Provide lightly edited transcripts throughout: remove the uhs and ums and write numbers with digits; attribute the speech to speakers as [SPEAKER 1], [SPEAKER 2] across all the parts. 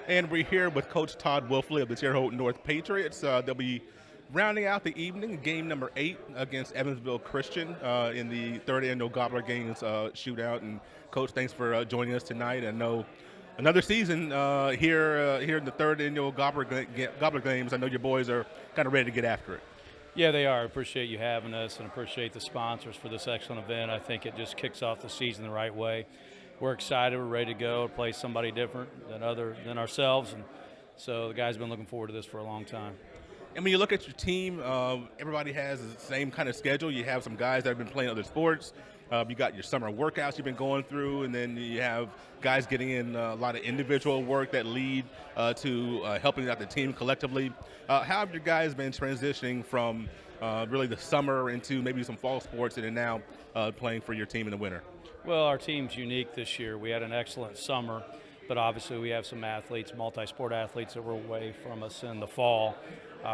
[SPEAKER 1] And we're here with Coach Todd Woelfle of the Terre Haute North Patriots. They'll be rounding out the evening, game number 8 against Evansville Christian in the third annual Gobbler Games shootout. And Coach, thanks for joining us tonight. I know another season here in the third annual Gobbler Games. I know your boys are kind of ready to get after it.
[SPEAKER 2] Yeah, they are. I appreciate you having us and appreciate the sponsors for this excellent event. I think it just kicks off the season the right way. We're excited. We're ready to go, play somebody different than ourselves. And so the guys have been looking forward to this for a long time.
[SPEAKER 1] And when you look at your team, everybody has the same kind of schedule. You have some guys that have been playing other sports. You got your summer workouts you've been going through, and then you have guys getting in a lot of individual work that lead to helping out the team collectively. How have your guys been transitioning from really the summer into maybe some fall sports and then now playing for your team in the winter?
[SPEAKER 2] Well, our team's unique this year. We had an excellent summer, but obviously we have some athletes, multi-sport athletes that were away from us in the fall.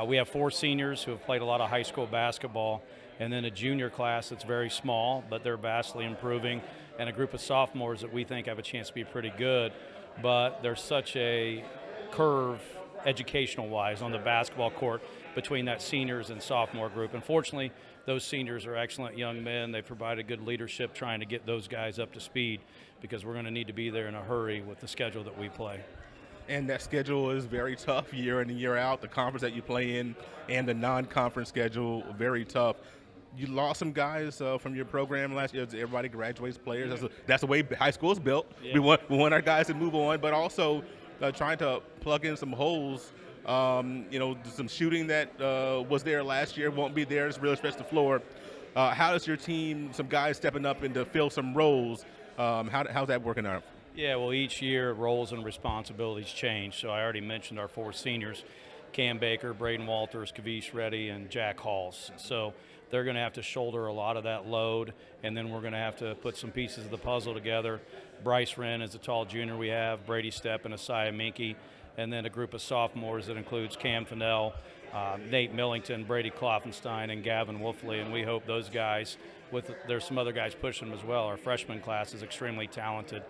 [SPEAKER 2] We have 4 seniors who have played a lot of high school basketball, and then a junior class that's very small, but they're vastly improving, and a group of sophomores that we think have a chance to be pretty good. But there's such a curve educational-wise on the basketball court between that seniors and sophomore group. Unfortunately, those seniors are excellent young men. They provided good leadership trying to get those guys up to speed because we're going to need to be there in a hurry with the schedule that we play.
[SPEAKER 1] And that schedule is very tough year in and year out. The conference that you play in and the non-conference schedule, very tough. You lost some guys from your program last year. Everybody graduates players. That's the way high school is built. Yeah. We want our guys to move on, but also trying to plug in some holes. Some shooting that was there last year won't be there. It's really stretched the floor. How does your team, some guys stepping up and to fill some roles, how's that working out?
[SPEAKER 2] Yeah, well, each year roles and responsibilities change. So I already mentioned our 4 seniors, Cam Baker, Braden Walters, Kavish Reddy, and Jack Halls. So they're going to have to shoulder a lot of that load, and then we're going to have to put some pieces of the puzzle together. Bryce Wren is a tall junior we have, Brady Stepp and Asaya Minke, and then a group of sophomores that includes Cam Fennell, Nate Millington, Brady Kloffenstein, and Gavin Woelfle, and we hope those guys, there's some other guys pushing them as well. Our freshman class is extremely talented.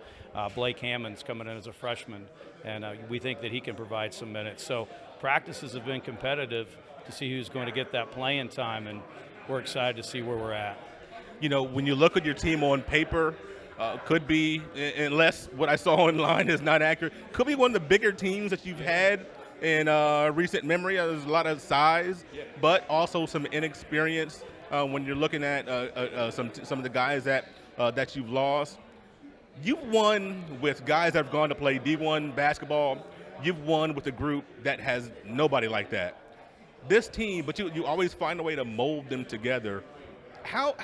[SPEAKER 2] Blake Hammond's coming in as a freshman, and we think that he can provide some minutes. So practices have been competitive to see who's going to get that playing time, and we're excited to see where we're at.
[SPEAKER 1] You know, when you look at your team on paper, could be, unless what I saw online is not accurate, could be one of the bigger teams that you've had in recent memory. There's a lot of size, but also some inexperience when you're looking at some of the guys that you've lost. You've won with guys that have gone to play D1 basketball. You've won with a group that has nobody like that. This team, but you always find a way to mold them together. How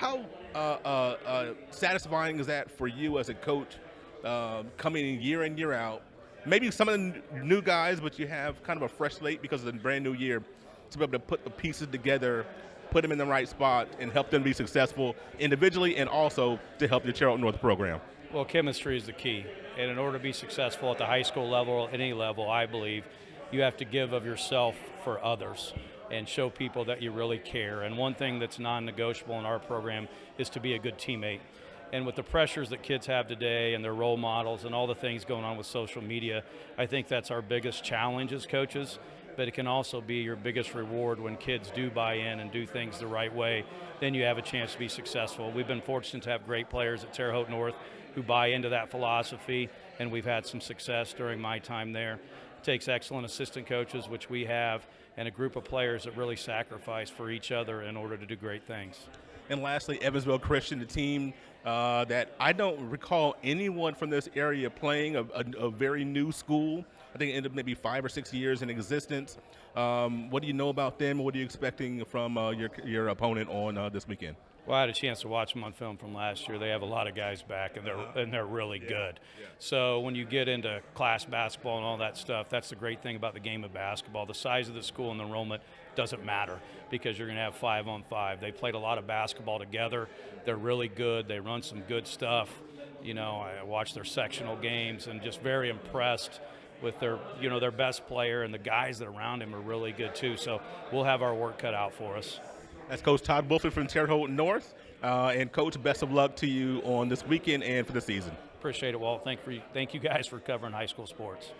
[SPEAKER 1] satisfying is that for you as a coach, coming in year out? Maybe some of the new guys, but you have kind of a fresh slate because of the brand new year, to be able to put the pieces together, put them in the right spot, and help them be successful individually and also to help your Terre Haute North program.
[SPEAKER 2] Well, chemistry is the key, and in order to be successful at the high school level or any level, I believe, you have to give of yourself for others and show people that you really care. And one thing that's non-negotiable in our program is to be a good teammate. And with the pressures that kids have today and their role models and all the things going on with social media, I think that's our biggest challenge as coaches, but it can also be your biggest reward when kids do buy in and do things the right way. Then you have a chance to be successful. We've been fortunate to have great players at Terre Haute North who buy into that philosophy, and we've had some success during my time there. It takes excellent assistant coaches, which we have, and a group of players that really sacrifice for each other in order to do great things.
[SPEAKER 1] And lastly, Evansville Christian, the team that I don't recall anyone from this area playing, a very new school. I think it ended up maybe 5 or 6 years in existence. What do you know about them? What are you expecting from your opponent on this weekend?
[SPEAKER 2] Well, I had a chance to watch them on film from last year. They have a lot of guys back, and they're really good. Yeah. So when you get into class basketball and all that stuff, that's the great thing about the game of basketball. The size of the school and the enrollment doesn't matter because you're going to have 5-on-5. They played a lot of basketball together. They're really good. They run some good stuff. You know, I watched their sectional games and just very impressed with their best player, and the guys that are around him are really good too. So we'll have our work cut out for us.
[SPEAKER 1] That's Coach Todd Woelfle from Terre Haute North. And, Coach, best of luck to you on this weekend and for the season.
[SPEAKER 2] Appreciate it, Walt. Thank you guys for covering high school sports.